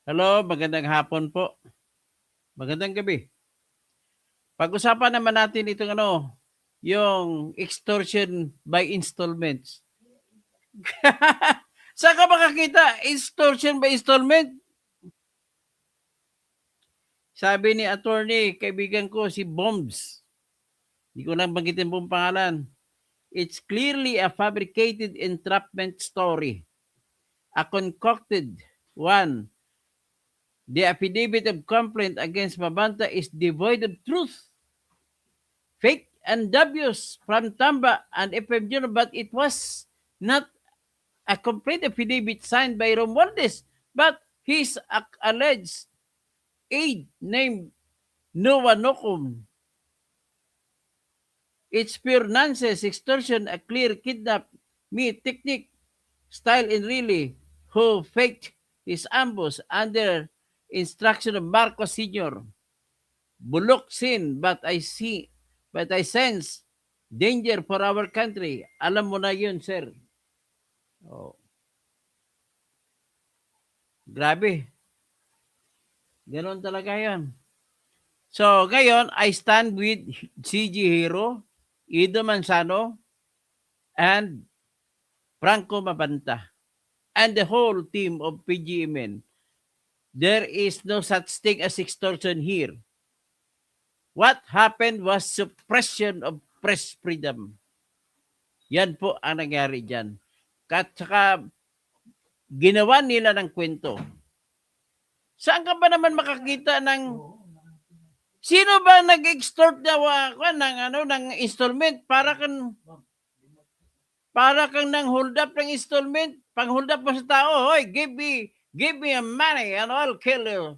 Hello, magandang hapon po. Magandang gabi. Pag-usapan naman natin itong yung extortion by installments. Saan ka makakita? Extortion by installment? Sabi ni attorney, kaibigan ko si Bombs. Hindi ko lang banggitin buong pangalan. It's clearly a fabricated entrapment story. A concocted one. The affidavit of complaint against Mabanta is devoid of truth. Fake and dubious from Tamba and FM Junior, but it was not a complete affidavit signed by Romualdez, but his alleged aide named Noah Nokum. It's pure nonsense, extortion, a clear kidnap me technique, style and really, who faked his ambush under instruction of Marcos Sr. Bulok sin, but I sense danger for our country. Alam mo na yun, sir. Oh. Grabe. Ganon talaga yan. So, ngayon, I stand with CG Hero, Ido Manzano, and Franco Mabanta, and the whole team of PGMN. There is no such thing as extortion here. What happened was suppression of press freedom. Yan po ang nangyari dyan. At saka, ginawa nila ng kwento. Saan ka ba naman makakita ng... Sino ba nag-extort ng installment? Para kang nang hold up ng installment. Pang hold up mo sa tao, hoy, give me a money and I'll kill you.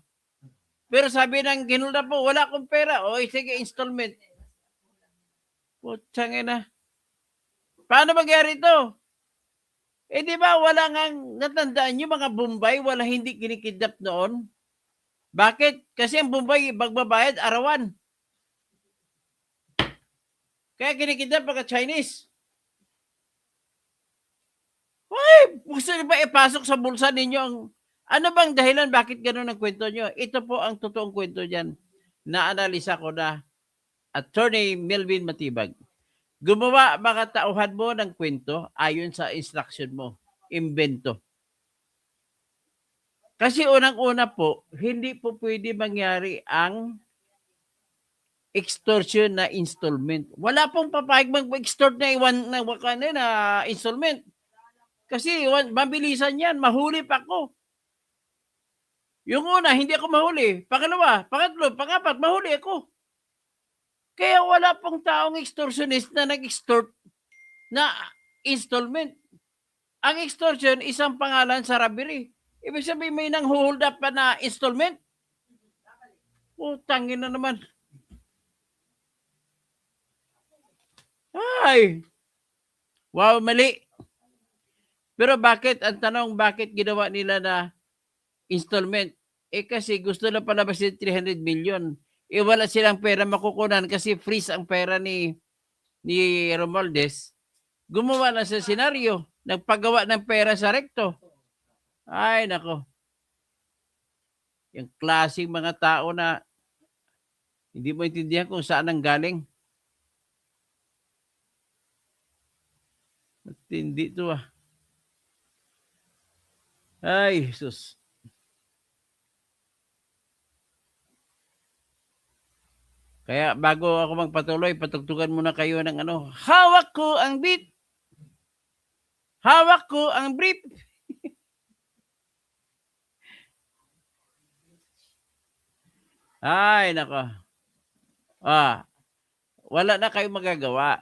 Pero sabi ng ginhold up mo, wala akong pera. O, sige, installment. Putsangin na. Paano mangyari ito? Eh di ba wala ngang natandaan nyo mga Bombay, wala hindi kinikidnap noon? Bakit? Kasi ang Bombay, magbabayad, arawan. Kaya kinikidnap pagka Chinese. Uy, gusto nyo ba ipasok sa bulsa ninyo ang... Ano bang dahilan bakit gano'n ang kwento nyo? Ito po ang totoong kwento dyan. Na-analisa ko na Attorney Melvin Matibag. Gumawa mga tauhan mo ng kwento ayon sa instruction mo. Imbento. Kasi unang-una po, hindi po pwede mangyari ang extortion na installment. Wala pong papayag mag-extort na installment. Kasi mabilisan yan, mahuli pa ako. Yung una, hindi ako mahuli. Pangalawa, pangatlo, pangapat, mahuli ako. Kaya wala pong taong extortionist na nag-extort na installment. Ang extortion, isang pangalan sa robbery. Ibig sabihin may nang hold up pa na installment. Tangin na naman. Ay! Wow, mali. Pero bakit, ang tanong, bakit ginawa nila na installment? Eh kasi gusto na palabas yung 300 million. Eh wala silang pera makukunan kasi freeze ang pera ni Romualdez. Gumawa na sa senaryo. Nagpagawa ng pera sa rekto. Ay, nako. Yung klaseng mga tao na hindi mo intindihan kung saan ang galing. Matindi ito ah. Ay, Jesus. Kaya bago ako magpatuloy, patugtugan muna kayo ng hawak ko ang beat. Hawak ko ang brief. Ay, nako. Wala na kayong magagawa.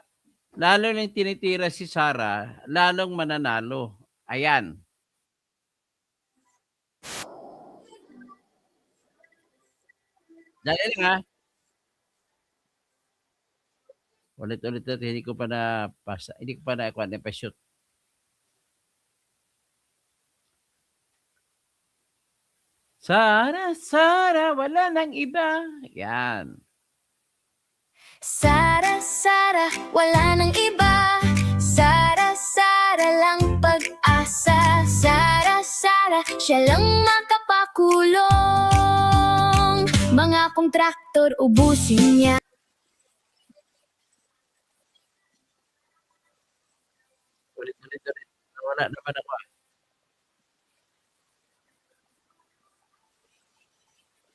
Lalo nang tinitira si Sara, lalong mananalo. Ayan. Dali lang ha. Ulit-ulit natin, hindi ko pa na-pasa. Hindi ko pa na-shoot. Sara, Sara, wala nang iba. Yan. Sara, Sara, wala nang iba. Sara, Sara lang pag-asa. Sara, Sara, siya lang makapako. mapakulong. Mga kontraktor ubusin niya. Ulit. Wala naman ako.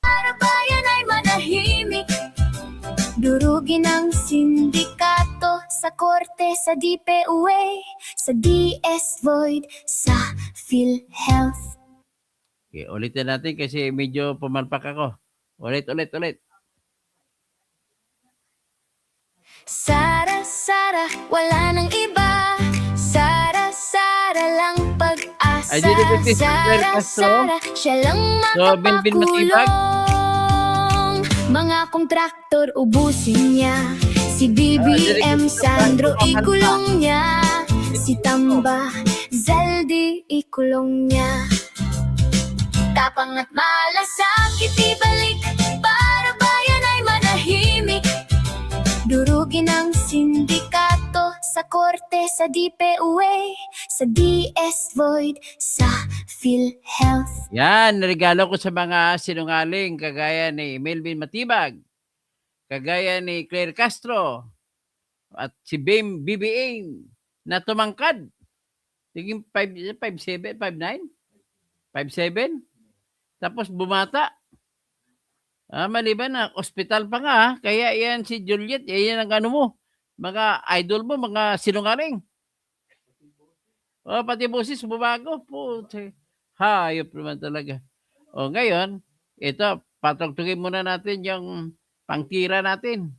Para bayan ay manahimik. Durugin ang sindikato sa korte, sa DPUA, sa DS Void, sa PhilHealth. Okay, ulitin natin kasi medyo pumalpak ako. Ulit. Sara, wala nang iba. Sara lang pag-asa. Ay, dito, Castro. Sara, siya lang So, Benvin Matibag. mapapakulong. Mga kontraktor ubusin niya. Si BBM Sandro ikulong niya. Si Tamba Zaldi ikulong niya. Tapang at malasakit ibalik. Para bayan ay manahimik. Durugin ang sindikato sa korte, sa DPUA, sa DS Void, sa PhilHealth. Yan, regalo ko sa mga sinungaling kagaya ni Melvin Matibag, kagaya ni Claire Castro, at si BBA na tumangkad. Tingin 5'7", 5'9", 5'7", tapos bumata. Maliban na, ospital pa nga. Kaya yan si Juliet, yan ang ano mo. Mga idol mo, mga sinungaling. Pati boses bumago. Puti. Hayop naman talaga. Ngayon, ito, patugtugin muna natin yung pangtira natin.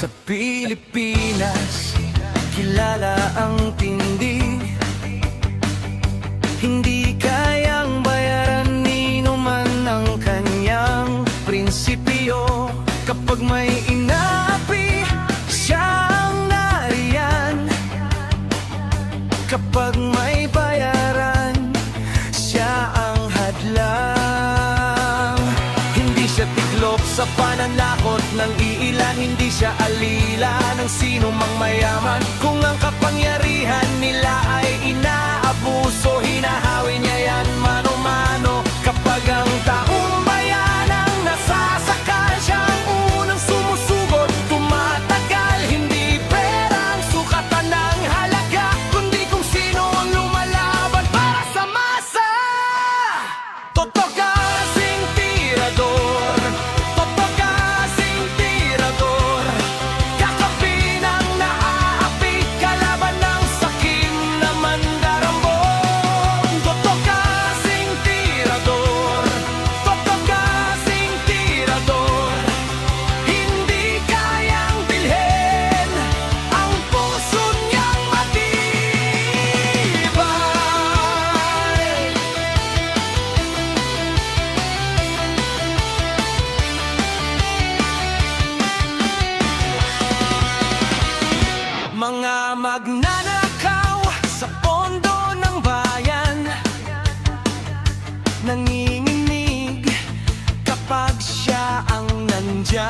Sa Pilipinas, kilala ang tindi. Hindi kayang bayaran nino man ang kanyang prinsipyo. Kapag may inaapi, siya ang nariyan. Kapag may bayaran, siya ang hadlang. Hindi siya tiklop sa pananakot ng iilan. Hindi siya alila ng sino mang mayaman. Kung ang kapangyarihan nila ay inaabuso, hinahawi niya yan mano-mano. Kapag ang taong bayan ang nasasakal, siya ang unang sumusugot, tumatagal. Hindi perang sukatan ng halaga, kundi kung sino ang lumalaban para sa masa. Totoo kasing tirador, totoo kasing tirador. Kakapi ng naaapi, kalaban ng sakim na mandarambong. Totoo kasing tirador, totoo kasing tirador. Hindi kayang bilhin ang puso niyang matibay. Mga magnanakaw sa pondo ng bayan, nanginginig kapag siya ang nandyan.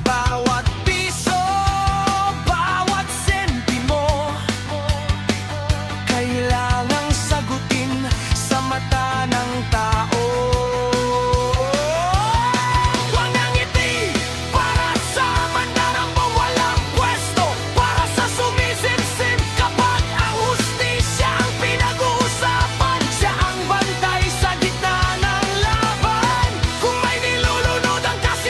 Bawat piso, bawat sentimo, kailangang sagutin sa mata ng tao. Walang ngiti para sa mandarambong walang pwesto, para sa sumisimsim kapag ang hustisya ang pinag-uusapan. Siya ang bantay sa gitna ng laban. Kung may nilulunod ang kaso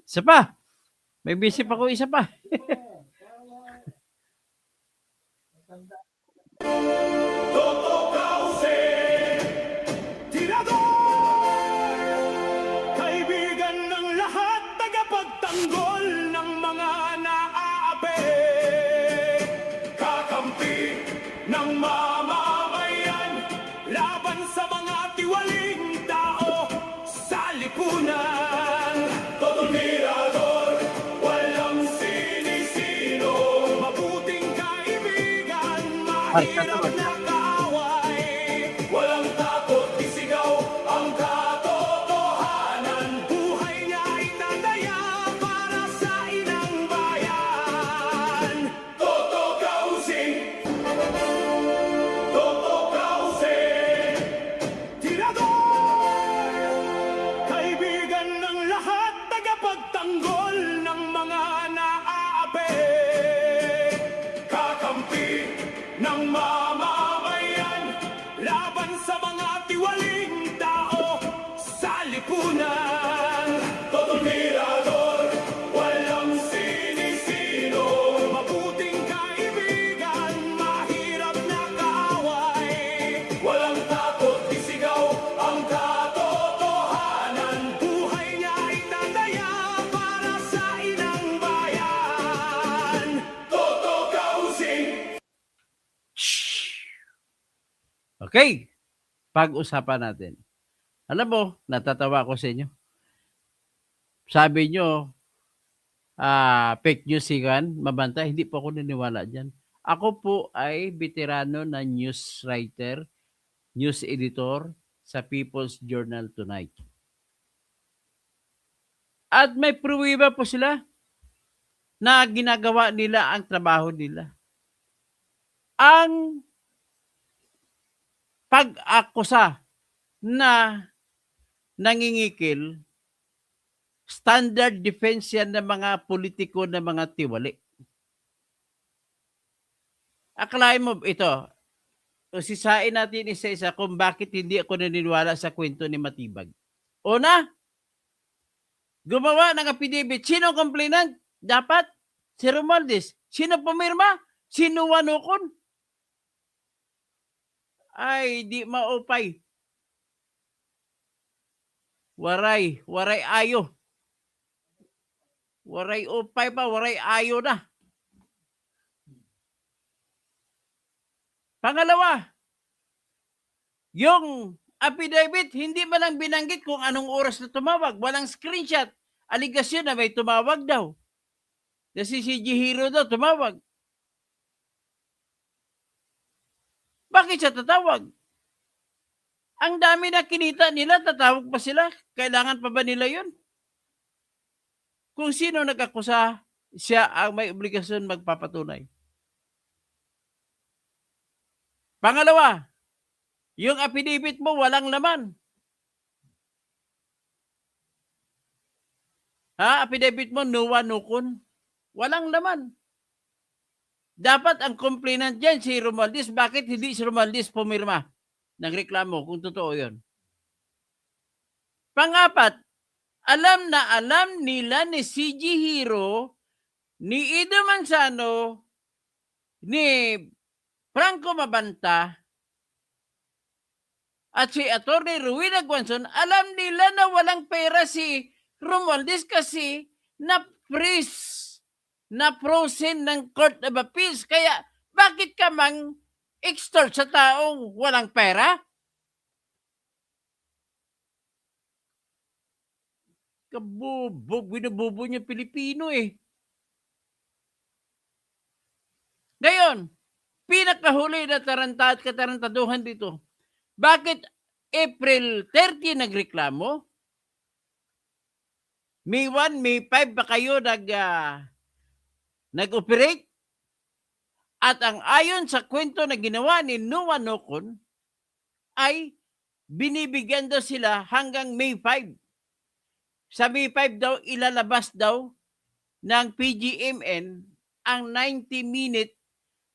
Isa pa. May bisip ako isa pa. Kaibigan ng lahat, tagapagtanggol ng mga naaapi, kakampi ng mamamayan, laban sa mga tiwaling tao sa lipunan. Todo mirador, walang sinisino, mabuting kaibigan, mahirap na kaaway, walang takot, isigaw ang katotohanan. Buhay niya ay tataya para sa inang bayan. Toto Kausing, Toto Kausing, tirador, kaibigan ng lahat, tagapagtanggol ng mga naaapi, kakampi ng mamamayan, laban sa mga tiwaling tao sa lipunan. Todo mirador, walang sinisino, mabuting kaibigan, mahirap na kaaway, walang takot, isigaw ang katotohanan. Buhay niya ay tataya para sa inang bayan. Toto Kausing. Okay. Pag-usapan natin. Alam mo, natatawa ako sa inyo. Sabi nyo, fake news yan, mabanta. Hindi po ako niniwala dyan. Ako po ay veterano na news writer, news editor sa People's Journal Tonight. At may pruwiba po sila na ginagawa nila ang trabaho nila. Ang pag-akusa na nangingikil, standard defense yan ng mga politiko na mga tiwali. Akalain mo ito, usisain natin isa-isa kung bakit hindi ako naniniwala sa kwento ni Matibag. Una, gumawa ng affidavit. Sino ang complainant? Dapat si Romualdez. Sino pumirma? Sino wanukon? Ay, di maupay. Waray ayo. Waray upay pa, waray ayo na. Pangalawa, yung affidavit, hindi man lang binanggit kung anong oras na tumawag. Walang screenshot. Aligasyon na may tumawag daw. Kasi si Jihiro daw tumawag. Bakit siya tatawag? Ang dami na kinita nila, tatawag pa sila. Kailangan pa ba nila yun? Kung sino nag-akusa, siya ang may obligasyon magpapatunay. Pangalawa, yung affidavit mo walang laman. Affidavit mo nuwa nukon. Walang laman. Dapat ang complainant dyan si Romualdez. Bakit hindi si Romualdez pumirma ng reklamo kung totoo yun? Pangapat, alam na alam nila ni CG Hero, ni Ido Manzano, ni Franco Mabanta, at si Atty. Rowena Guanzon, alam nila na walang pera si Romualdez kasi na-freeze, na-frozen ng Court of Appeals. Kaya bakit ka mang extort sa taong walang pera? Kabubog, binububo niya Pilipino eh. Ngayon, pinakahuli na taranta at katarantaduhan dito. Bakit April 30 nagreklamo? May 1, May 5 ba kayo nag-operate? At ang ayon sa kwento na ginawa ni Noah Nocon ay binibigyan daw sila hanggang May 5. Sa May 5 daw, ilalabas daw ng PGMN ang 90-minute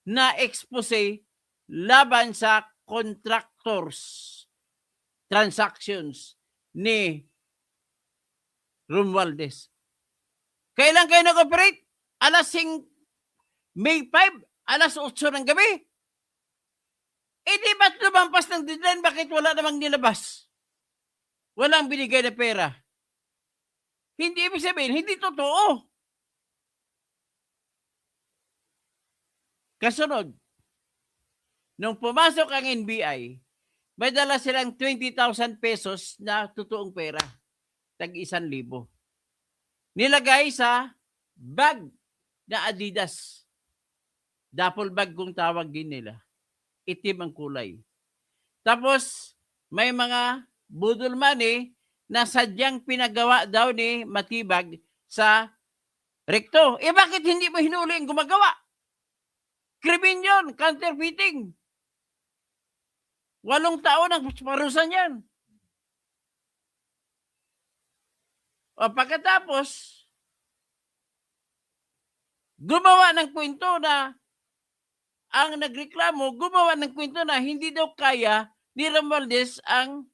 na expose laban sa contractors transactions ni Romualdez. Kailan kayo nag-operate? May 5, alas 8 ng gabi. Eh di ba't lumampas ng deadline? Bakit wala namang nilabas? Walang binigay na pera. Hindi ibig sabihin, hindi totoo. Kasunod, nung pumasok ang NBI, may dala silang 20,000 pesos na totoong pera. Tag 1,000. Nilagay sa bag na Adidas. Duffel bag kung tawag din nila. Itim ang kulay. Tapos, may mga budol money na sadyang pinagawa daw ni Matibag sa rekto. Eh bakit hindi mo hinuli ang gumagawa? Krimen yun, counterfeiting. 8 taon ang parusa niyan. O pagkatapos, gumawa ng kwento na ang nagreklamo, gumawa ng kwento na hindi daw kaya ni Romualdez ang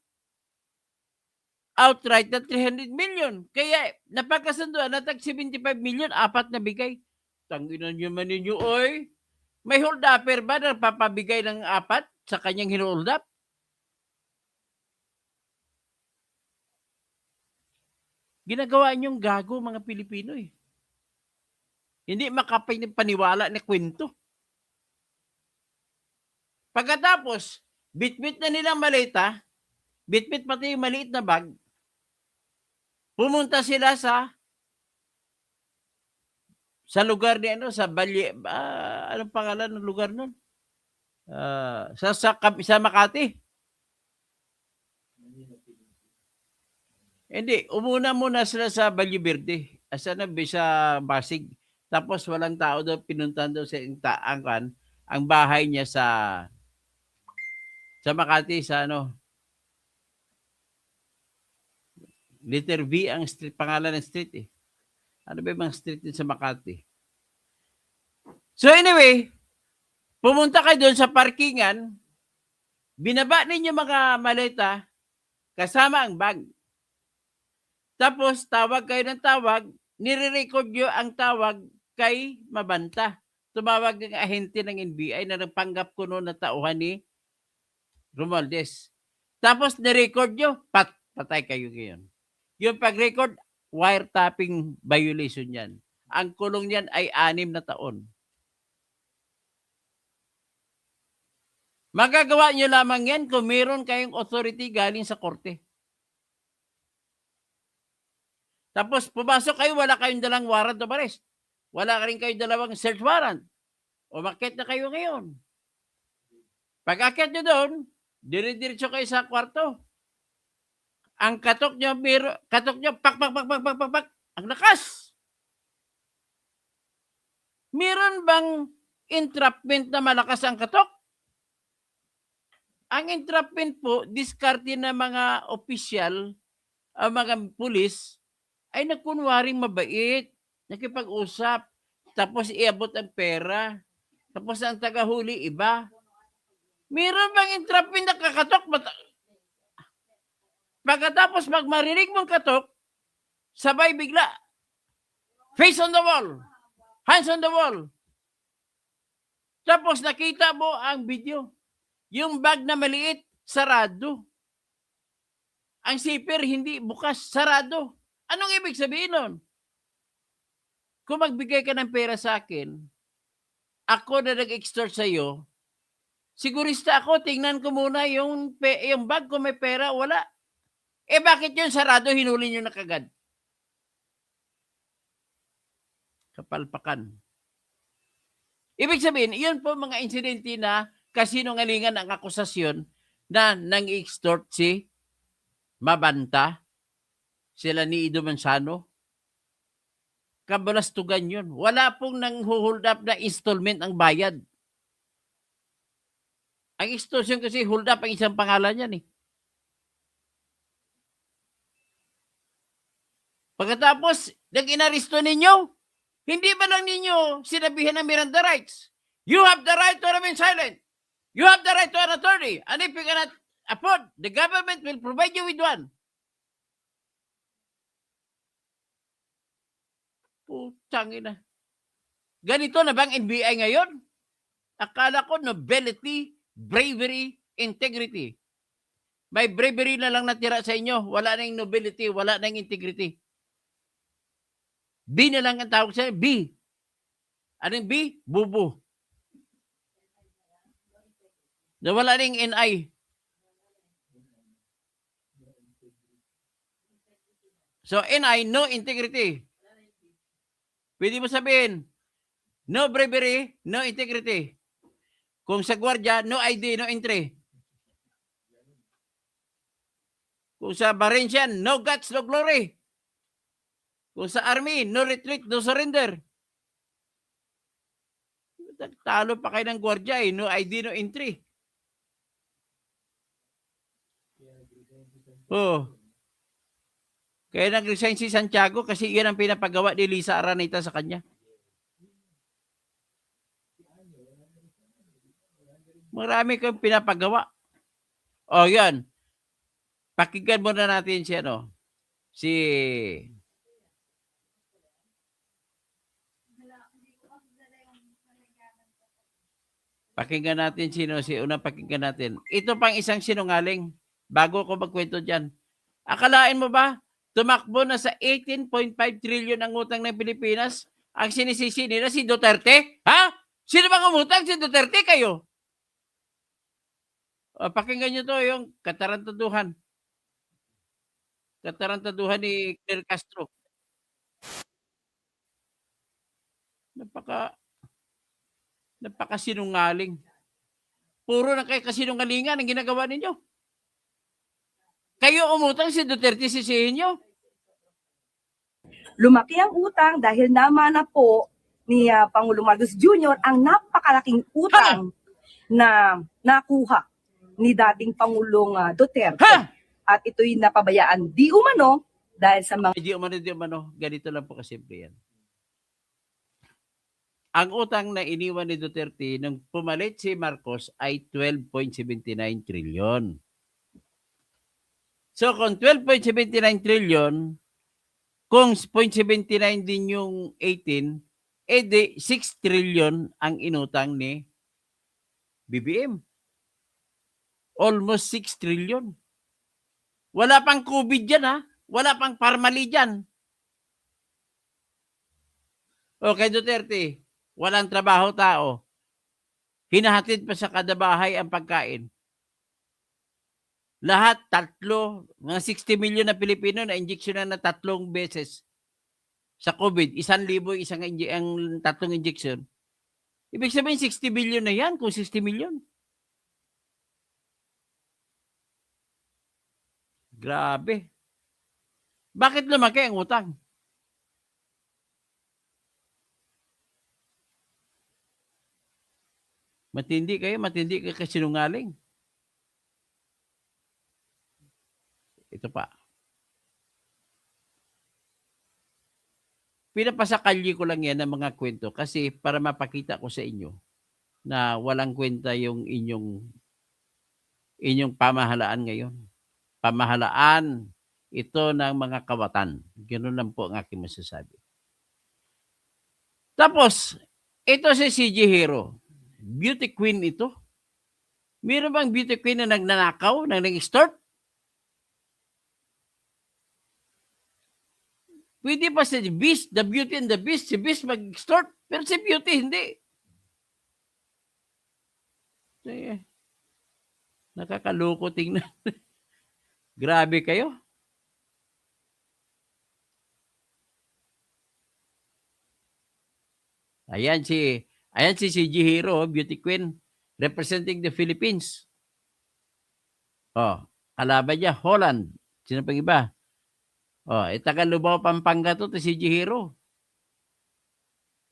outright na 300 million. Kaya napagkasunduan na tag 75 million, 4 na bigay. Tanginan nyo man ninyo, oy. May hold upper ba na papabigay ng 4 sa kanyang hinold up? Ginagawa niyong gago mga Pilipino eh. Hindi makapaniwala na kwento. Pagkatapos, bitbit na nilang maleta, bitbit pati yung maliit na bag, pumunta sila sa lugar ni sa Balye, anong pangalan ng lugar nun? Sa Makati. Hindi, umuna muna sila sa Valle Verde. Sa Basig. Tapos walang tao daw, pinuntan daw sa ang bahay niya sa Makati, sa letter V ang street, pangalan ng street eh. Ano ba yung street din sa Makati? So anyway, pumunta kayo doon sa parkingan, binaba ninyo mga maleta, kasama ang bag. Tapos, tawag kayo ng tawag, nire-record nyo ang tawag kay Mabanta. Tumawag ng ahente ng NBI na nagpanggap ko noon na tauhan ni Romualdez. Tapos, nirecord nyo, patay kayo ngayon. Yung pag-record, wiretapping violation yan. Ang kulong niyan ay 6 na taon. Magagawa nyo lamang yan kung meron kayong authority galing sa korte. Tapos pumasok kayo, wala kayong dalang warrant of arrest. Wala rin kayong dalawang search warrant. Umakyat na kayo ngayon. Pag-akyat nyo doon, dire-diretso kayo sa kwarto. Ang katok nyo, pak. Ang lakas. Meron bang entrapment na malakas ang katok? Ang entrapment po, diskarte na mga opisyal, mga pulis, ay nagkunwaring mabait, nakipag-usap, tapos iabot ang pera, tapos ang tagahuli iba. Meron bang entrapment na kakatok? Pagkatapos pag marinig mong katok, sabay bigla, face on the wall, hands on the wall. Tapos nakita mo ang video, yung bag na maliit, sarado. Ang zipper hindi bukas, sarado. Anong ibig sabihin nun? Kung magbigay ka ng pera sa akin, ako na nag-extort sa'yo, sigurista ako, tingnan ko muna yung bag ko may pera, wala. Eh bakit yun sarado, hinuli nyo na kagad? Kapalpakan. Ibig sabihin, yun po mga insidente na kasinungalingan ang akusasyon na nang-extort si Mabanta, sila ni Ido Manzano. Kabalastugan yun. Wala pong nang-hold up na installment ang bayad. Ang extortion kasi hold up ang isang pangalan yan eh. Pagkatapos, nag-inaristo ninyo, hindi ba lang ninyo sinabihan ng Miranda rights? You have the right to remain silent. You have the right to an attorney. And if you cannot afford, the government will provide you with one. Putang ina. Ganito na bang NBI ngayon? Akala ko nobility, bravery, integrity. May bravery na lang natira sa inyo. Wala na yung nobility, wala na yung integrity. B na lang ang tawag sa inyo. B. Anong B? Bubo. Wala na yung NI. So, NI, no integrity. Pwede mo sabihin, no bravery, no integrity. Kung sa gwardiya, no ID, no entry. Kung sa Barensian, no guts, no glory. Kung sa army, no retreat, no surrender. Talo pa kayo ng gwardiya eh. No ID, no entry. Oh. Kaya nag-resign si Santiago kasi iyan ang pinapagawa ni Lisa Araneta sa kanya. Marami kang pinapagawa. Oh, yan. Pakinggan muna natin si ano. Pakinggan natin unang pakinggan natin. Ito pang isang sinungaling bago ko magkwento dyan. Akalain mo ba, tumakbo na sa 18.5 trillion ang utang ng Pilipinas? Ang sinisisi nila si Duterte? Ha? Sino bang umutang? Si Duterte kayo? O, pakinggan nyo to yung katarantaduhan. Katarantaduhan ni Fidel Castro. Napakasinungaling. Puro na kayo kasinungalingan ang ginagawa ninyo. Kayo umutang, si Duterte sisihin nyo. Lumaki ang utang dahil naman na po ni Pangulong Marcos Jr. ang napakalaking utang na nakuha ni dating Pangulong Duterte. Ha? At ito'y napabayaan di umano dahil sa mga... Di umano. Ganito lang po kasimple yan. Ang utang na iniwan ni Duterte nung pumalit si Marcos ay 12.79 trillion. So kung 12.79 trillion, kung 0.79 din yung 18, edi 6 trillion ang inutang ni BBM. Almost 6 trillion. Wala pang COVID dyan ha. Wala pang Parmali dyan. Okay, Duterte, walang trabaho tao. Hinahatid pa sa kada bahay ang pagkain. Lahat, mga 60 million na Pilipino na injeksyonan na 3 beses sa COVID. 1,000 ang 3 injection. Ibig sabihin 60 billion na yan kung 60 million. Grabe. Bakit lumaki ang utang? Matindi kayo kasinungaling. Ito pa. Pinapasakalye ko lang yan ng mga kwento kasi para mapakita ko sa inyo na walang kwenta yung inyong pamahalaan ngayon. Pamahalaan ito ng mga kawatan. Ganun lang po ang aking masasabi. Tapos, ito si CG Hero. Beauty queen ito. Meron bang beauty queen na nagnanakaw, na nag-extort? Pwede pa si Beast, the Beauty and the Beast, si Beast mag-extort, pero si Beauty hindi. Nakakaloko tingnan. Grabe kayo. Ayan si CG Hero, beauty queen, representing the Philippines. Oh, kalaban niya, Holland. Sino pang iba? Oh, taga Lubao, Pampanga to si CG Hero.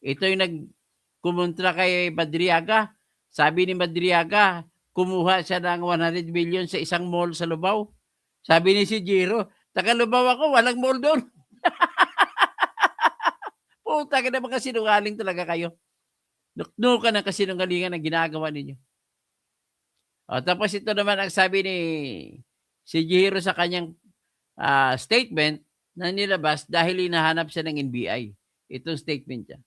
Ito yung nagkumontra kay Madriaga. Sabi ni Madriaga, kumuha siya ng 100 million sa isang mall sa Lubao. Sabi ni CG Hero, taga Lubao ako, walang mall doon. Puta ka na mga sinungaling talaga kayo. Nuknukan ang kasinungalingan ang ginagawa ninyo. O, tapos ito naman ang sabi ni si Jiro sa kanyang statement na nilabas dahil hinahanap siya ng NBI. Itong statement niya.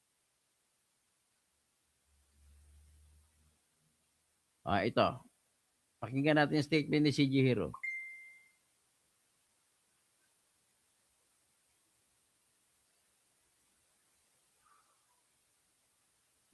Ito. Pakinggan natin yung statement ni CG Hero.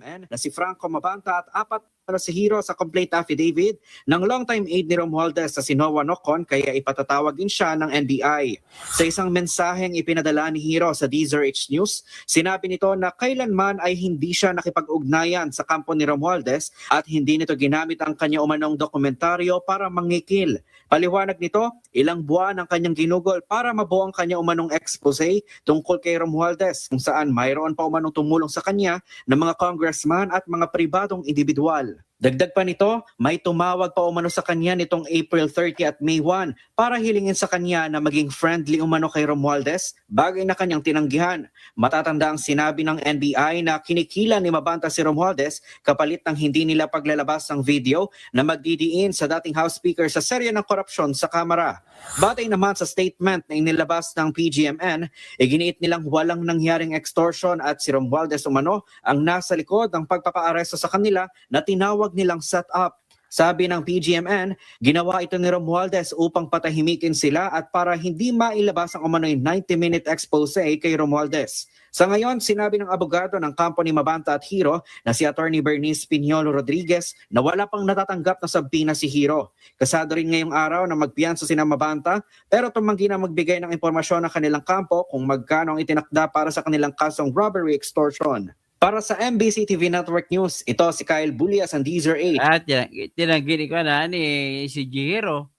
na si Franco Mabanta at 4 na si Hero sa complaint affidavit ng longtime aide ni Romualdez sa Sinoa Nocon kaya ipatatawag din siya ng NBI. Sa isang mensaheng ipinadala ni Hero sa DZRH News, sinabi nito na kailanman ay hindi siya nakipag-ugnayan sa kampo ni Romualdez at hindi nito ginamit ang kanya umanong dokumentaryo para mangikil. Paliwanag nito, ilang buwan ang kanyang ginugol para mabuo ang kanya umanong expose tungkol kay Romualdez kung saan mayroon pa umanong tumulong sa kanya ng mga congressman at mga pribadong individual. Dagdag pa nito, may tumawag pa umano sa kanya nitong April 30 at May 1 para hilingin sa kanya na maging friendly umano kay Romualdez, bagay na kanyang tinanggihan. Matatanda ang sinabi ng NBI na kinikila ni Mabanta si Romualdez kapalit ng hindi nila paglalabas ng video na magdidiin sa dating House Speaker sa serye ng korupsyon sa Kamara. Batay naman sa statement na inilabas ng PGMN, iginiit nilang walang nangyaring extortion at si Romualdez umano ang nasa likod ng pagpapaaresto sa kanila na tinawag nilang set up. Sabi ng PGMN, ginawa ito ni Romualdez upang patahimikin sila at para hindi mailabas ang umano'y 90-minute expose kay Romualdez. Sa ngayon, sinabi ng abogado ng kampo ni Mabanta at Hero na si Attorney Bernice Piñolo Rodriguez na wala pang natatanggap na sabina si Hero. Kasado rin ngayong araw na magpiyansa sina Mabanta pero tumanggi na magbigay ng impormasyon ng kanilang kampo kung magkano ang itinakda para sa kanilang kasong robbery extortion. Para sa MBC TV Network News, ito si Kyle Bulias ng DZRH. At tinanggini ko na ni si Hero.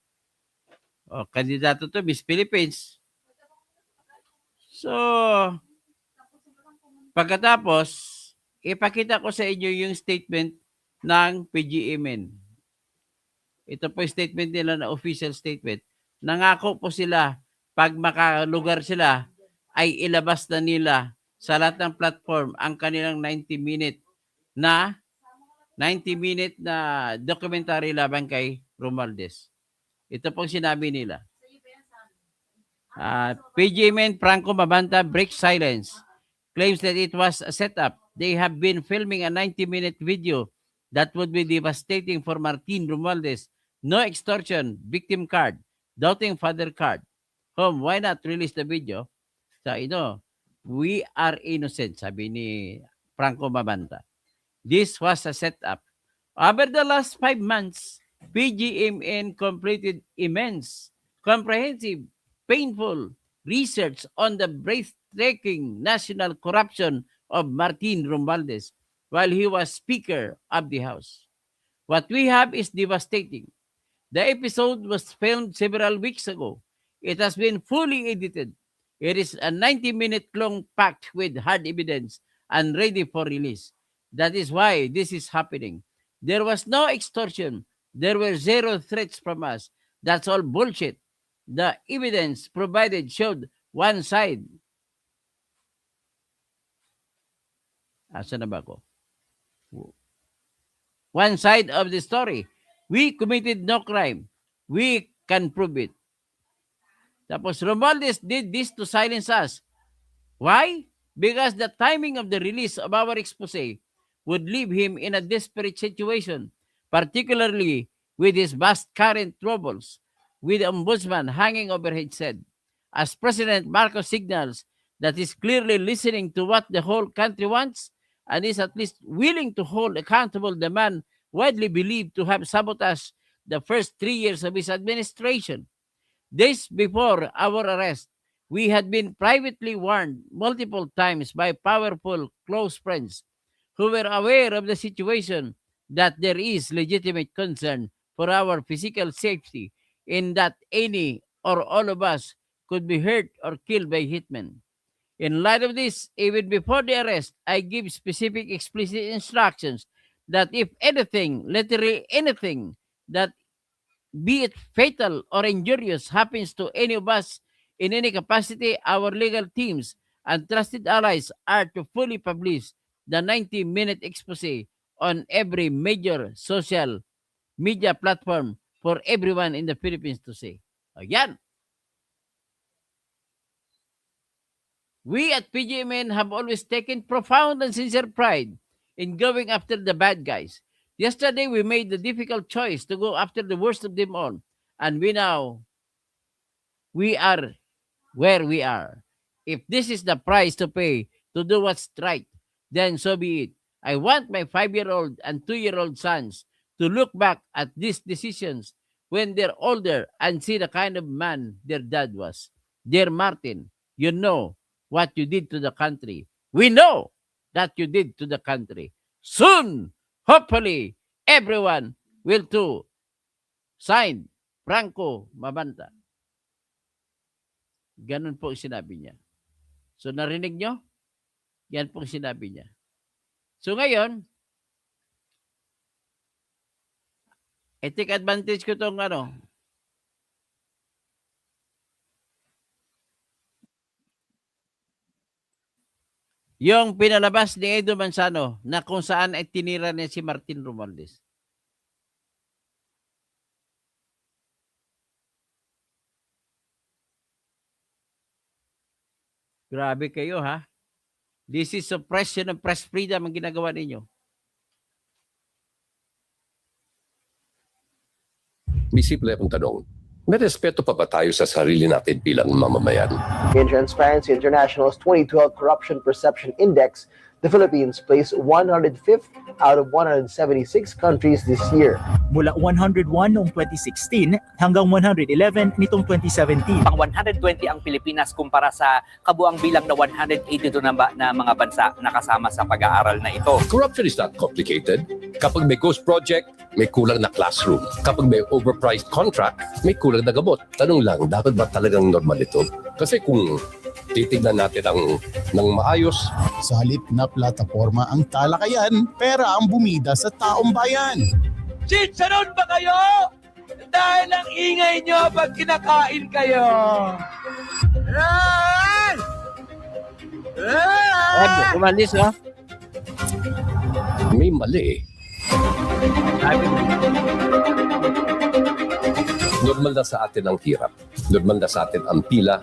Kandidato to Miss Philippines. So, pagkatapos, ipakita ko sa inyo yung statement ng PGMN. Ito po yung statement nila na official statement. Nangako po sila, pag makalugar sila, ay ilabas na nila sa lahat ng platform ang kanilang 90-minute na documentary laban kay Romualdez. Ito pong sinabi nila. PGMN Franco Mabanta breaks silence. Claims that it was a setup. They have been filming a 90-minute video that would be devastating for Martin Romualdez. No extortion, victim card, doubting father card. Why not release the video? So, we are innocent, sabi ni Franco Mabanta. This was a setup. Over the last 5 months, PGMN completed immense, comprehensive, painful research on the breathtaking national corruption of Martin Romualdez while he was Speaker of the House. What we have is devastating. The episode was filmed several weeks ago. It has been fully edited. It is a 90-minute long packed with hard evidence and ready for release. That is why this is happening. There was no extortion. There were 0 threats from us. That's all bullshit. The evidence provided showed one side. Asan na ba ako? One side of the story. We committed no crime. We can prove it. Tapos Romualdez did this to silence us. Why? Because the timing of the release of our expose would leave him in a desperate situation, particularly with his vast current troubles, with the ombudsman hanging over his head. As President Marcos signals that he's clearly listening to what the whole country wants and is at least willing to hold accountable the man widely believed to have sabotaged the first 3 years of his administration. Days before our arrest, we had been privately warned multiple times by powerful close friends who were aware of the situation that there is legitimate concern for our physical safety in that any or all of us could be hurt or killed by hitmen. In light of this, even before the arrest, I give specific explicit instructions that if anything, literally anything, that be it fatal or injurious, happens to any of us in any capacity, our legal teams and trusted allies are to fully publish the 90-minute expose on every major social media platform for everyone in the Philippines to see. Ayan. We at PGMN have always taken profound and sincere pride in going after the bad guys. Yesterday, we made the difficult choice to go after the worst of them all. And we are where we are. If this is the price to pay to do what's right, then so be it. I want my 5-year-old and 2-year-old sons to look back at these decisions when they're older and see the kind of man their dad was. Dear Martin, you know what you did to the country. We know that you did to the country. Soon, hopefully, everyone will too. Signed, Franco Mabanta. Ganun po sinabi niya. So narinig nyo? Yan po sinabi niya. So ngayon, take advantage ko tong yung pinalabas ni Edo Manzano na kung saan ay tinira niya si Martin Romualdez. Grabe kayo, ha? This is suppression of press freedom ang ginagawa ninyo. May simple akong tanong. May respeto pa ba tayo sa sarili natin bilang mamamayan? In Transparency International's 2012 Corruption Perception Index, the Philippines placed 105th out of 176 countries this year. Mula 101 noong 2016 hanggang 111 nitong 2017. Pang 120 ang Pilipinas kumpara sa kabuang bilang na 182 na mga bansa na kasama sa pag-aaral na ito. Corruption is not complicated. Kapag may ghost project, may kulang na classroom. Kapag may overpriced contract, may kulang na gamot. Tanong lang, dapat ba talagang normal ito? Kasi kung titignan natin ng maayos. Sa halip na plataforma ang talakayan, pera ang bumida sa taong bayan. Chicharon ba kayo? Dahil ang ingay nyo pag kinakain kayo. Umalis, ha? May mali. Normal na sa atin ang hirap. Normal na sa atin ang pila.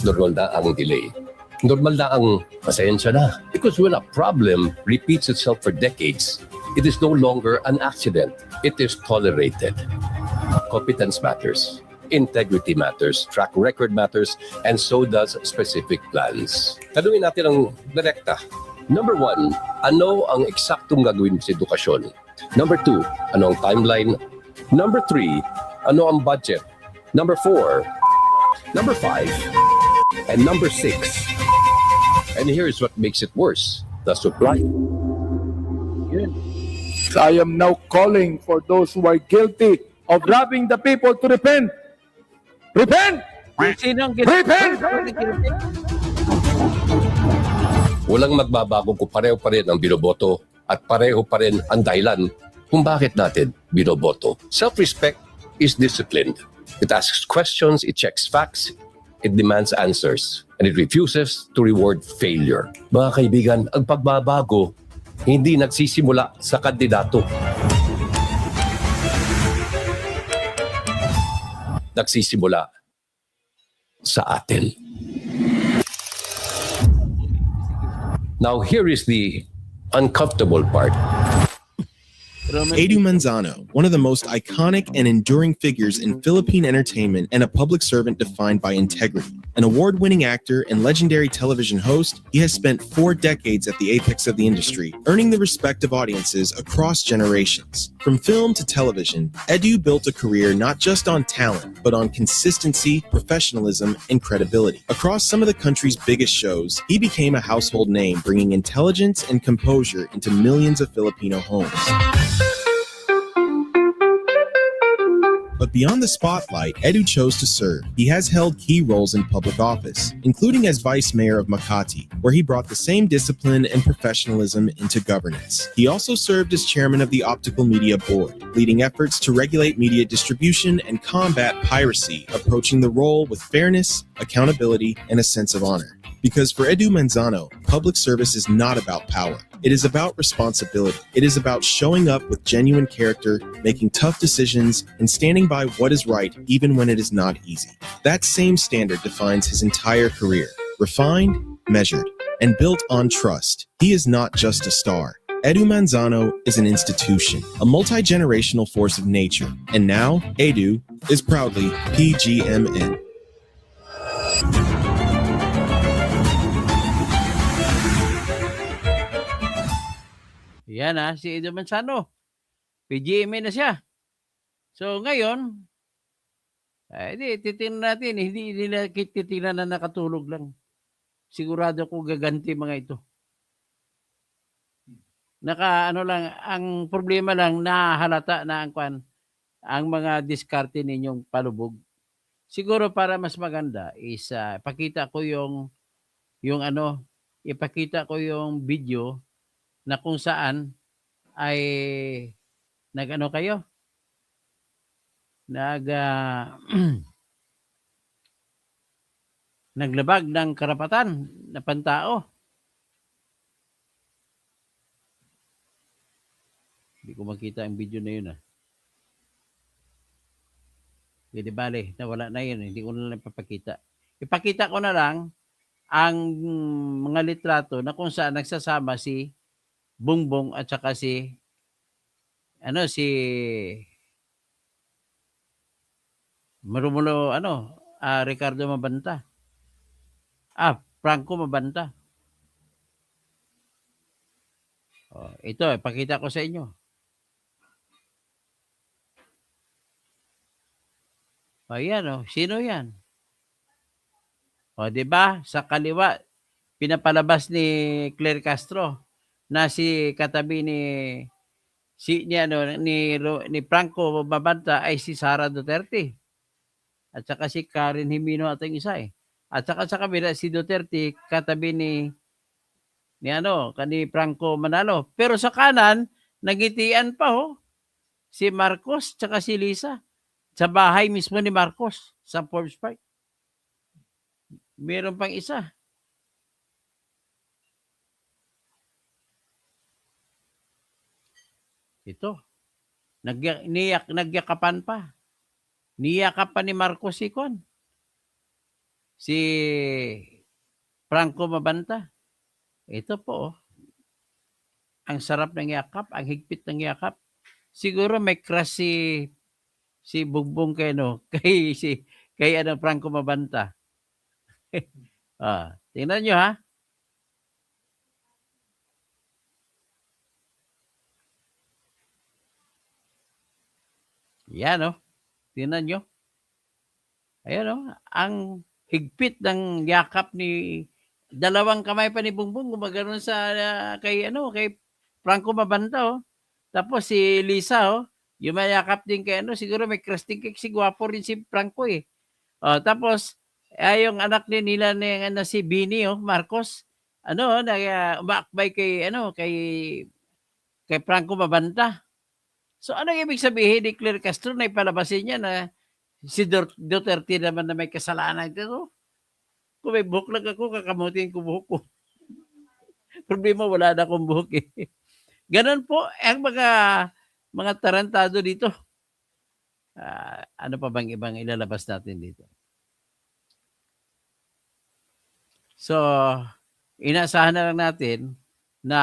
Normal na ang delay. Normal na ang pasensya na. Because when a problem repeats itself for decades, it is no longer an accident. It is tolerated. Competence matters. Integrity matters. Track record matters. And so does specific plans. Tanungin natin ang direkta. Number 1, ano ang eksaktong gagawin sa edukasyon? Number 2, ano ang timeline? Number 3, ano ang budget? Number 4, number 5, and number 6. And here's what makes it worse, the supply. I am now calling for those who are guilty of robbing the people to repent. Repent! Sinong Repent! Walang magbabago kung pareho pa rin ang binoboto at pareho pa rin ang dahilan kung bakit natin binoboto. Self-respect is disciplined. It asks questions, it checks facts, it demands answers, and it refuses to reward failure. Mga kaibigan, ang pagbabago hindi nagsisimula sa kandidato. Nagsisimula sa atin. Now here is the uncomfortable part. Edu Manzano, one of the most iconic and enduring figures in Philippine entertainment and a public servant defined by integrity. An award-winning actor and legendary television host, he has spent 4 decades at the apex of the industry, earning the respect of audiences across generations. From film to television, Edu built a career not just on talent, but on consistency, professionalism, and credibility. Across some of the country's biggest shows, he became a household name, bringing intelligence and composure into millions of Filipino homes. But beyond the spotlight, Edu chose to serve. He has held key roles in public office, including as vice mayor of Makati, where he brought the same discipline and professionalism into governance. He also served as chairman of the Optical Media Board, leading efforts to regulate media distribution and combat piracy, approaching the role with fairness, accountability, and a sense of honor. Because for Edu Manzano, public service is not about power. It is about responsibility. It is about showing up with genuine character, making tough decisions, and standing by what is right even when it is not easy. That same standard defines his entire career. Refined, measured, and built on trust. He is not just a star. Edu Manzano is an institution, a multi-generational force of nature, and now Edu is proudly PGMN. Yan si Edu Manzano. PGMA na siya. So ngayon, titingnan natin. Hindi nila titingnan na nakatulog lang. Sigurado ko gaganti mga ito. Ang problema lang, nahalata na ang mga diskarte ninyong palubog. Siguro para mas maganda is ipakita ko ipakita ko yung video na kung saan ay kayo? Naglabag ng karapatan na pantao. Hindi ko makita ang video na yun. Hindi bale, nawala na yun. Hindi ko na lang papakita. Ipakita ko na lang ang mga litrato na kung saan nagsasama si Bongbong at saka si Marumulo Ricardo Mabanta. Franco Mabanta. Ito, ipakita ko sa inyo. Ayan, sino yan? Di ba? Sa kaliwa, pinapalabas ni Claire Castro na si katabi ni Franco Mabanta ay si Sara Duterte. At saka si Karen Jimeno at ang isa At saka sa kabila si Duterte katabi ni Franco Manalo. Pero sa kanan, nagitian pa si Marcos tsaka si Lisa. Sa bahay mismo ni Marcos sa Forbes Park. Meron pang isa. Ito. Nagyakapan pa. Niyakap pa ni Marcos si Franco Mabanta. Ito po. Ang sarap ng yakap, ang higpit ng yakap. Siguro may crush si Bongbong kay Franco Mabanta. Tingnan nyo Yan tingnan nyo. Ayan ang higpit ng yakap ni dalawang kamay pa ni Bongbong gumagano'n sa kay Franco Mabanta Tapos si Lisa yumayakap din kay siguro may crush din kay si gwapo rin si Franco tapos yung anak nila na si Bini Marcos umaakbay kay Franco Mabanta. So anong ibig sabihin ni Claire Castro na ipalabasin niya na si Duterte naman na may kasalanan ito? Kung may buhok lang ako, kakamutin ko buhok ko. Problema, wala na akong buhok Ganon po ang mga tarantado dito. Ano pa bang ibang ilalabas natin dito? So, inaasahan na lang natin na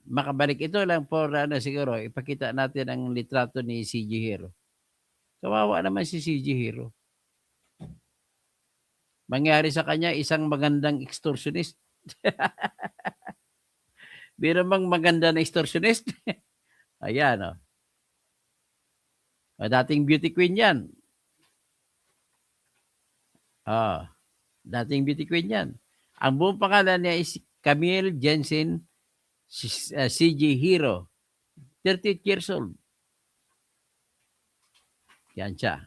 makabalik. Ito lang for siguro, ipakita natin ang litrato ni CG Hero. Kawawa naman si CG Hero. Mangyari sa kanya isang magandang extortionist. Biro mang maganda na extortionist. Ayan dating beauty queen yan. Dating beauty queen yan. Ang buong pangalan niya is Camille Jensen CG Hero. 38 years old. Yan siya.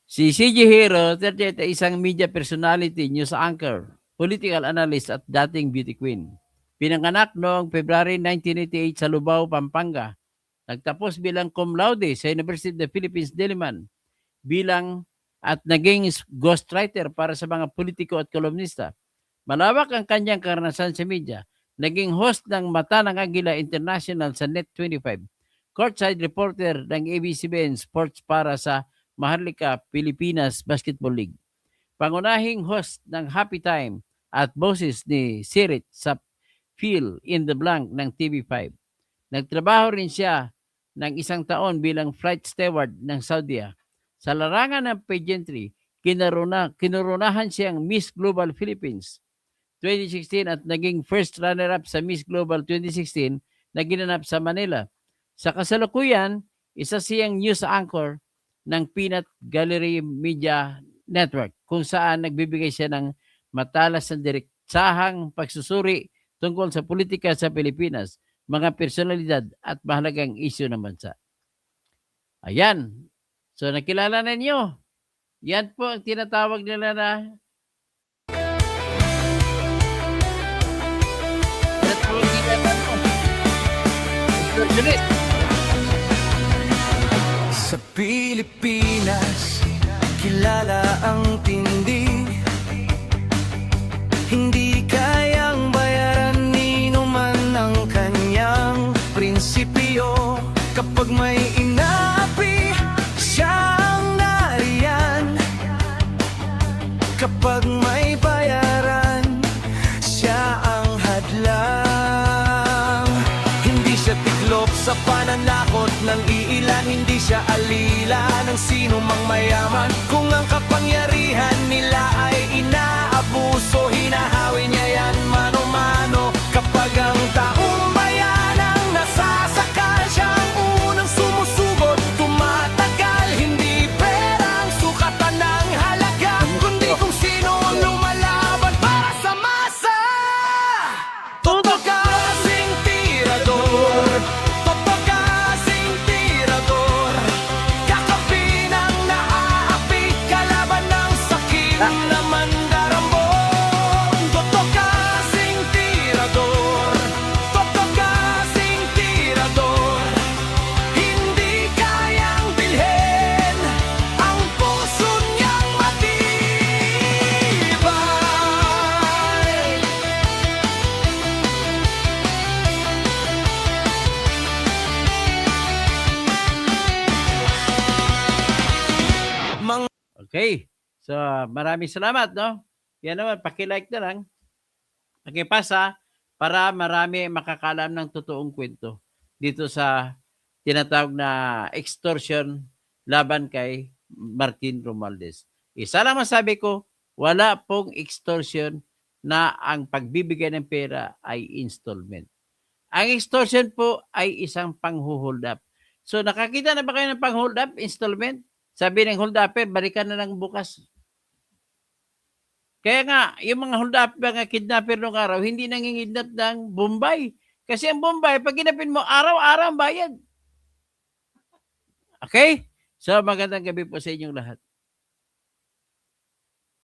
Si CG Hero, 38, ay isang media personality, news anchor, political analyst at dating beauty queen. Pinanganak noong February 1988 sa Lubao, Pampanga. Nagtapos bilang cum laude sa University of the Philippines, Diliman. At naging ghostwriter para sa mga politiko at kolumnista. Malawak ang kanyang karanasan sa media. Naging host ng Mata ng Agila International sa Net25. Courtside reporter ng ABS-CBN Sports para sa Maharlika Pilipinas Basketball League. pangunahing host ng Happy Time at boses ni Sirit sa Fill in the Blank ng TV5. Nagtrabaho rin siya ng 1 taon bilang flight steward ng Saudia. Sa larangan ng pageantry, kinurunahan siyang Miss Global Philippines 2016 at naging first runner-up sa Miss Global 2016 na ginanap sa Manila. Sa kasalukuyan, isa siyang news anchor ng Peanut Gallery Media Network kung saan nagbibigay siya ng matalas na diretsahang pagsusuri tungkol sa politika sa Pilipinas, mga personalidad at mahalagang isyu ng bansa. Ayan. So nakilala na ninyo. Yan po ang tinatawag nila na Sa Pilipinas, kilala ang tindi. Hindi kayang bayaran ni numan ang kanyang prinsipyo. Kapag may inaapi, siya ang nariyan. Kapag may bayaran, siya ang hadlang. Hindi siya tiklop sa pananakot ng iilan. Hindi siya alila ng sino mang mayaman. Kung ang kapangyarihan nila ay inaabuso, hinahawi niya yan mano-mano. Kapag ang taong bayan ang nasasakal, siya ang unang sumusugot, tumatagal. Hindi perang sukatan ng halaga, kundi kung sino ang lumalaban para sa masa. Totoo kasing tirador, totoo kasing tirador. Kakapi ng naaapi, kalaban ng sakit na mandarambon. Totoo kasing tirador, totoo kasing tirador. Hindi kayang bilhin ang puso niyang matibay. Okay. So, maraming salamat, no? Yan naman, paki-like na lang. Pakipasa para marami makakalam ng totoong kwento dito sa tinatawag na extortion laban kay Martin Romualdez. Isa lang masabi ko, wala pong extortion na ang pagbibigay ng pera ay installment. Ang extortion po ay isang pang-hold up. So, nakakita na ba kayo ng pang-hold up, installment? Sabi ng hold upper, balikan na lang bukas. Kaya nga, yung mga hold up, mga kidnapper nung araw, hindi nangingidnap ng Bombay. Kasi ang Bombay, pag kinapin mo, araw-araw ang bayad. Okay? So, magandang gabi po sa inyong lahat.